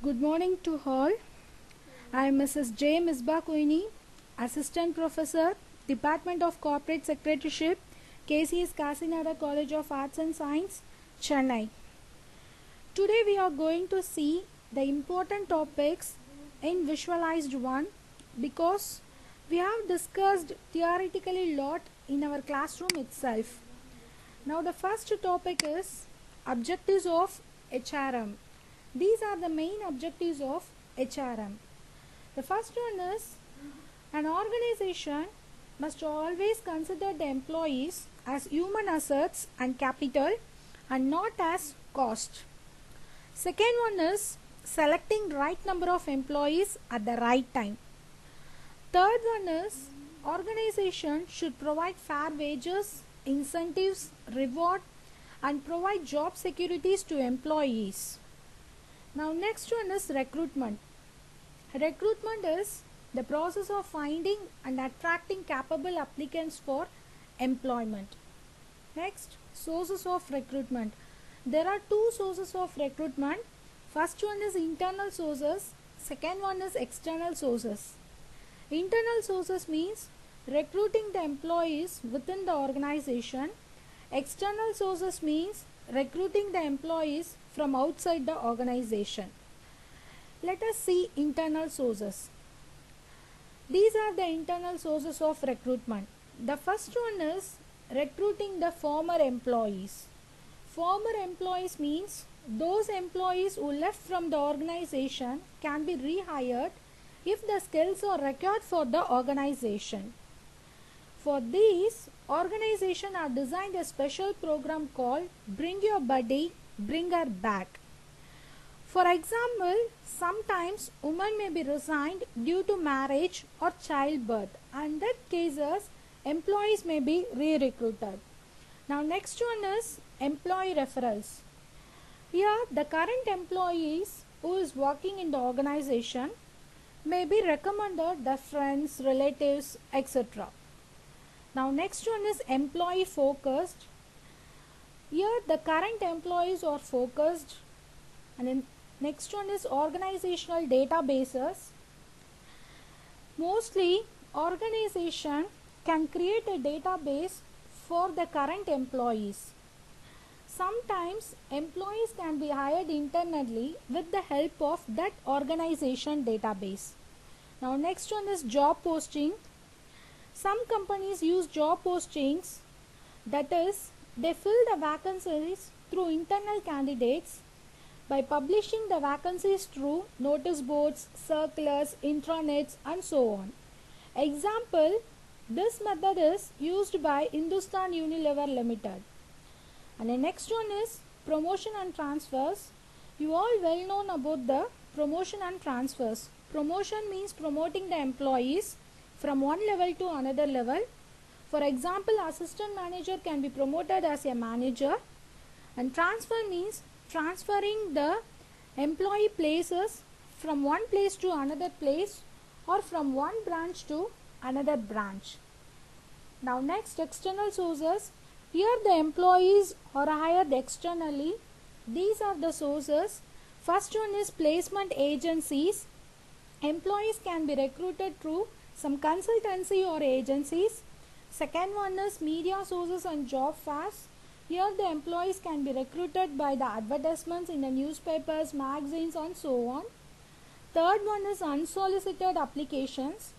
Good morning to all. I am Mrs. J. Misbah Queenie, Assistant Professor, Department of Corporate Secretariat, KCS Kasinada College of Arts and Science, Chennai. Today we are going to see the important topics in Visualized 1 because we have discussed theoretically a lot in our classroom itself. Now the first topic is objectives of HRM. These are the main objectives of HRM. The first one is an organization must always consider the employees as human assets and capital and not as cost. Second one is selecting right number of employees at the right time. Third one is organization should provide fair wages, incentives, reward and provide job securities to employees. Now next one is recruitment. Recruitment is the process of finding and attracting capable applicants for employment. Next, sources of recruitment. There are two sources of recruitment. First one is internal sources, second one is external sources. Internal sources means recruiting the employees within the organization. External sources means recruiting the employees from outside the organization. Let us see internal sources. These are the internal sources of recruitment. The first one is recruiting the former employees. Former employees means those employees who left from the organization can be rehired if the skills are required for the organization. For these, organizations are designed a special program called Bring Your Buddy, Bring Her Back. For example, sometimes women may be resigned due to marriage or childbirth, and in that cases, employees may be re-recruited. Now next one is employee referrals. Here, the current employees who is working in the organization may be recommended the friends, relatives, etc. Now next one is employee focused. Here the current employees are focused, and then next one is organizational databases. Mostly organization can create a database for the current employees. Sometimes employees can be hired internally with the help of that organization database. Now next one is job posting. Some companies use job postings, that is, they fill the vacancies through internal candidates by publishing the vacancies through notice boards, circulars, intranets and so on. Example, this method is used by Hindustan Unilever Limited. And the next one is promotion and transfers. You all well known about the promotion and transfers. Promotion means promoting the employees from one level to another level. For example, assistant manager can be promoted as a manager, and transfer means transferring the employee places from one place to another place or from one branch to another branch. Now next, external sources. Here the employees are hired externally. These are the sources. First one is placement agencies. Employees can be recruited through some consultancy or agencies. Second one is media sources and job fairs. Here the employees can be recruited by the advertisements in the newspapers, magazines and so on. Third one is unsolicited applications.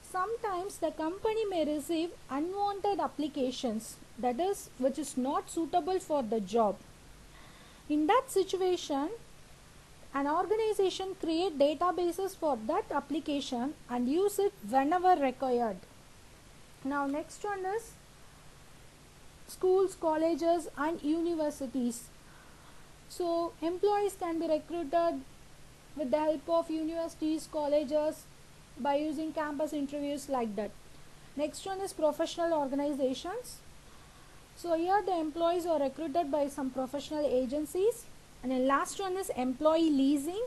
Sometimes the company may receive unwanted applications, that is, which is not suitable for the job. In that situation, an organization create databases for that application and use it whenever required. Now next one is schools, colleges and universities. So employees can be recruited with the help of universities, colleges by using campus interviews like that. Next one is professional organizations. So here the employees are recruited by some professional agencies. And the last one is employee leasing.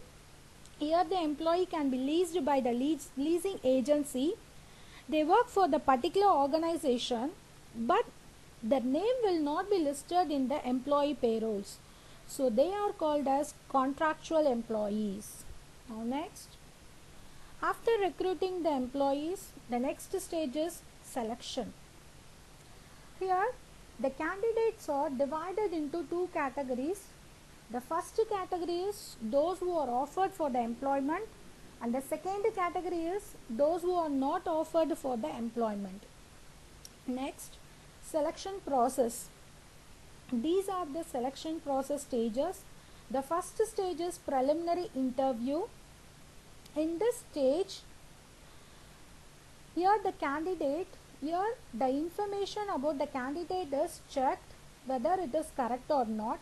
Here the employee can be leased by the leasing agency. They work for the particular organization, but their name will not be listed in the employee payrolls. So they are called as contractual employees. Now next, after recruiting the employees, the next stage is selection. Here the candidates are divided into two categories. The first category is those who are offered for the employment, and the second category is those who are not offered for the employment. Next, selection process. These are the selection process stages. The first stage is preliminary interview. In this stage, here the information about the candidate is checked whether it is correct or not.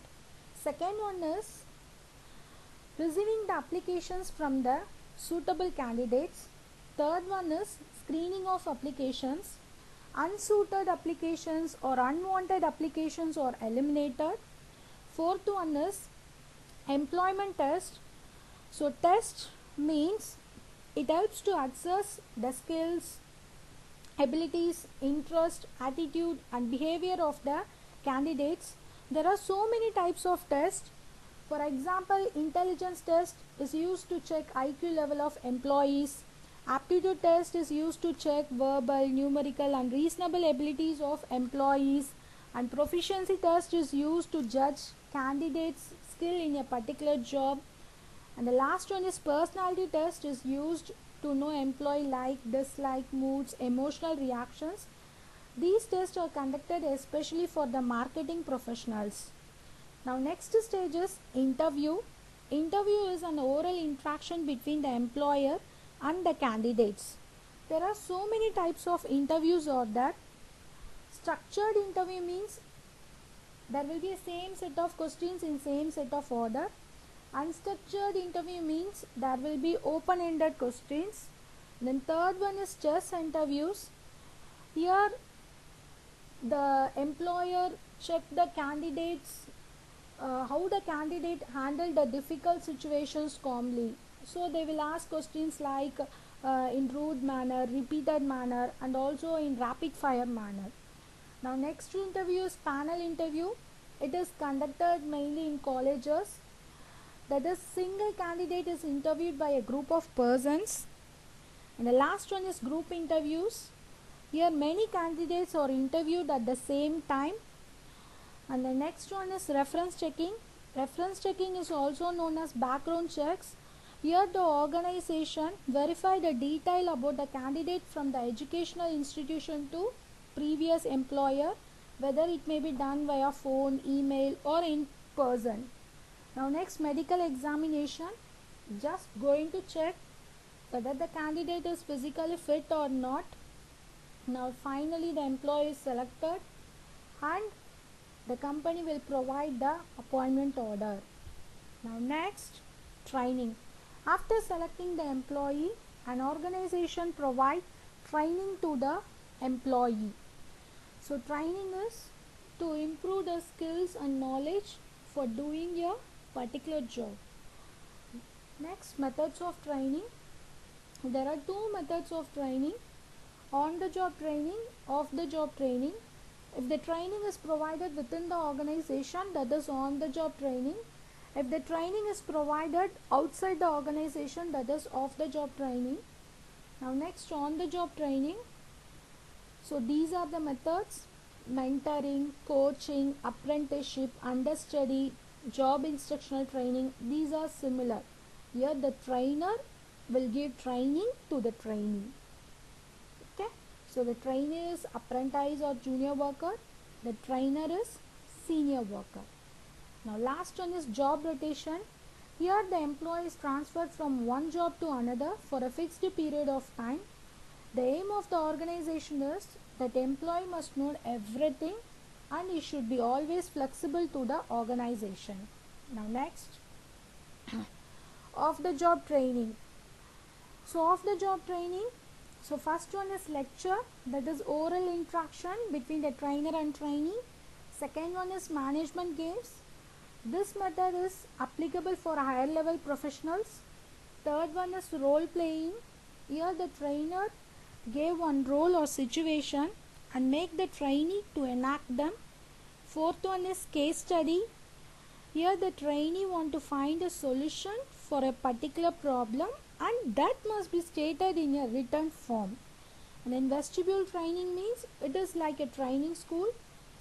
Second one is receiving the applications from the suitable candidates. Third one is screening of applications. Unsuited applications or unwanted applications are eliminated. Fourth one is employment test. So test means it helps to assess the skills, abilities, interest, attitude and behavior of the candidates. There are so many types of tests. For example, intelligence test is used to check IQ level of employees. Aptitude test is used to check verbal, numerical and reasonable abilities of employees, and proficiency test is used to judge candidates' skill in a particular job. And the last one is personality test is used to know employee like, dislike, moods, emotional reactions. These tests are conducted especially for the marketing professionals. Now next stage is interview. Interview is an oral interaction between the employer and the candidates. There are so many types of interviews are there. Structured interview means there will be a same set of questions in same set of order. Unstructured interview means there will be open-ended questions. Then third one is chess interviews. Here the employer check the candidates, how the candidate handled the difficult situations calmly. So they will ask questions like in rude manner, repeated manner and also in rapid fire manner. Now next interview is panel interview. It is conducted mainly in colleges. That is, single candidate is interviewed by a group of persons. And the last one is group interviews. Here many candidates are interviewed at the same time. And the next one is reference checking. Reference checking is also known as background checks. Here the organization verify the detail about the candidate from the educational institution to previous employer, whether it may be done via phone, email or in person. Now next, medical examination, just going to check whether the candidate is physically fit or not. Now finally the employee is selected and the company will provide the appointment order. Now next, training. After selecting the employee, an organization provides training to the employee. So training is to improve the skills and knowledge for doing a particular job. Next, methods of training. There are two methods of training: on the job training, off the job training. If the training is provided within the organization, that is on the job training. If the training is provided outside the organization, that is off the job training. Now next, on the job training. So these are the methods: mentoring, coaching, apprenticeship, understudy, job instructional training. These are similar. Here the trainer will give training to the trainee. Okay, so the trainee is apprentice or junior worker, the trainer is senior worker. Now last one is job rotation. Here the employee is transferred from one job to another for a fixed period of time. The aim of the organization is that employee must know everything and he should be always flexible to the organization. Now next, off the job training. So off the job training, so first one is lecture, that is oral interaction between the trainer and trainee. Second one is management games. This method is applicable for higher level professionals. Third one is role playing. Here the trainer gave one role or situation and make the trainee to enact them. Fourth one is case study. Here the trainee want to find a solution for a particular problem, and that must be stated in a written form. And then vestibule training means it is like a training school,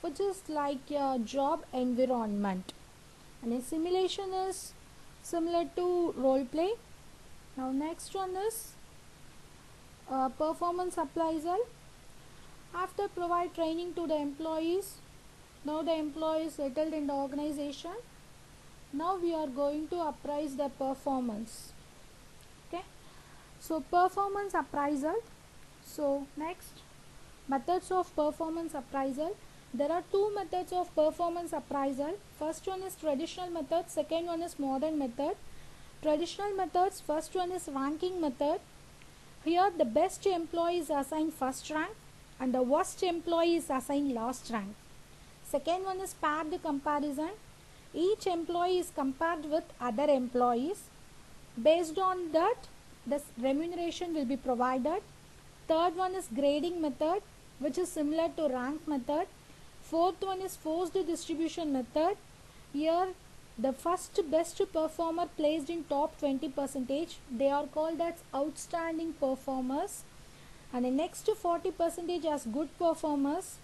which is like a job environment. And a simulation is similar to role play. Now next one is performance appraisal. After provide training to the employees, now the employee is settled in the organization. Now we are going to appraise the performance. Okay, so performance appraisal. So next, methods of performance appraisal. There are two methods of performance appraisal. First one is traditional method, second one is modern method. Traditional methods, first one is ranking method. Here the best employee is assigned first rank and the worst employee is assigned last rank. Second one is paired comparison. Each employee is compared with other employees. Based on that, the remuneration will be provided. Third one is grading method, which is similar to rank method. Fourth one is forced distribution method. Here the first best performer placed in top 20%, they are called as outstanding performers, and the next 40% as good performers,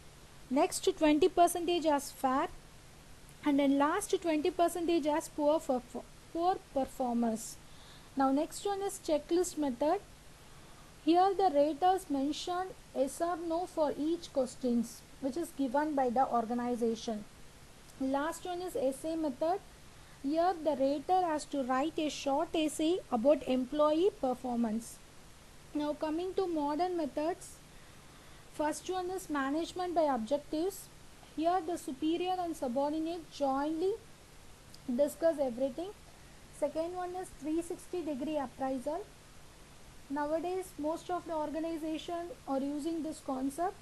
next 20% as fair, and then last 20% as poor performers. Now next one is checklist method. Here the raters mention yes or no for each questions which is given by the organization. Last one is essay method. Here the rater has to write a short essay about employee performance. Now coming to modern methods. First one is management by objectives. Here the superior and subordinate jointly discuss everything. Second one is 360-degree appraisal. Nowadays most of the organizations are using this concept.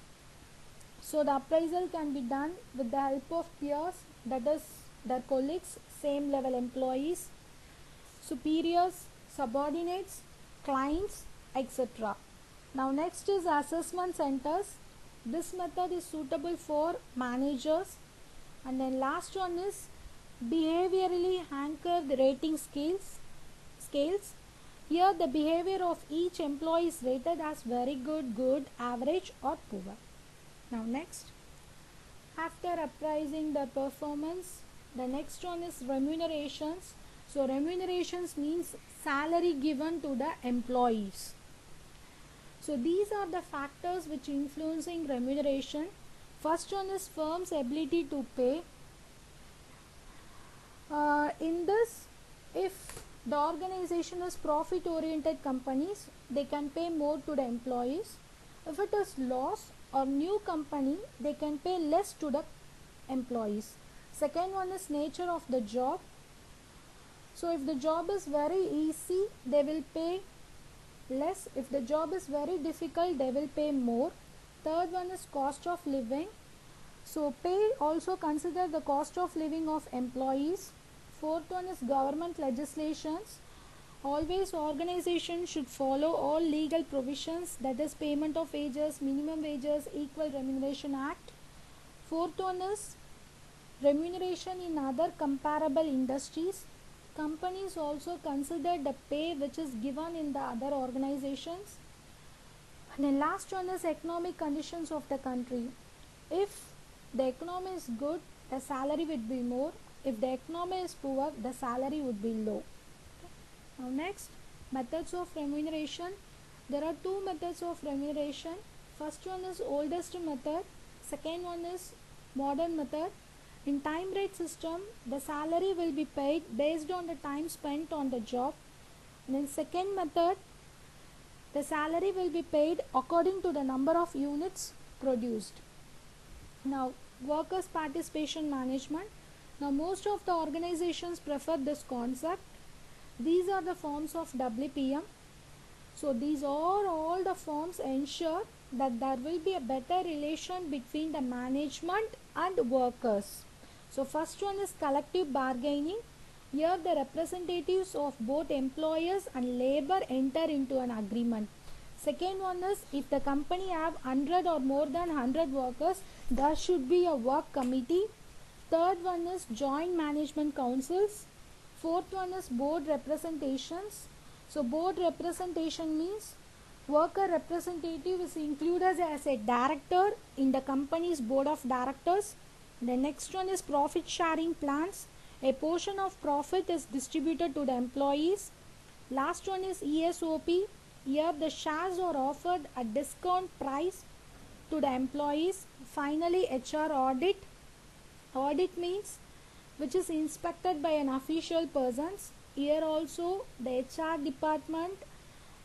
So the appraisal can be done with the help of peers, that is their colleagues, same level employees, superiors, subordinates, clients, etc. Now next is assessment centers. This method is suitable for managers. And then last one is behaviorally anchored rating scales. Here the behavior of each employee is rated as very good, good, average or poor. Now next, after appraising the performance, the next one is remunerations. So remunerations means salary given to the employees. So these are the factors which influencing remuneration. First one is firm's ability to pay. In this, if the organization is profit oriented companies, they can pay more to the employees. If it is loss or new company, they can pay less to the employees. Second one is nature of the job. So if the job is very easy, they will pay less. If the job is very difficult, they will pay more. Third one is cost of living. So pay also consider the cost of living of employees. Fourth one is government legislations. Always organizations should follow all legal provisions, that is payment of wages, minimum wages, Equal Remuneration Act. Fourth one is remuneration in other comparable industries. Companies also consider the pay which is given in the other organizations. And then last one is economic conditions of the country. If the economy is good, the salary would be more. If the economy is poor, the salary would be low. Now next, methods of remuneration. There are two methods of remuneration. First one is oldest method. Second one is modern method. In time rate system, the salary will be paid based on the time spent on the job. And in second method, the salary will be paid according to the number of units produced. Now, workers' participation management. Now, most of the organizations prefer this concept. These are the forms of WPM. So, these are all the forms ensure that there will be a better relation between the management and workers. So, first one is collective bargaining. Here the representatives of both employers and labor enter into an agreement. Second one is if the company have 100 or more than 100 workers, there should be a work committee. Third one is joint management councils. Fourth one is board representations. So board representation means worker representative is included as a director in the company's board of directors. The next one is profit sharing plans. A portion of profit is distributed to the employees. Last one is ESOP. Here the shares are offered at discount price to the employees. Finally, HR audit. Audit means which is inspected by an official person. Here also the HR department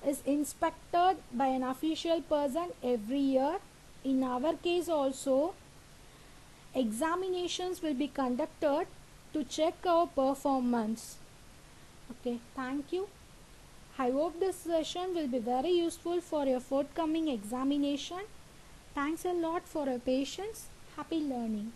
is inspected by an official person every year. In our case also, examinations will be conducted to check our performance. Okay, thank you. I hope this session will be very useful for your forthcoming examination. Thanks a lot for your patience. Happy learning.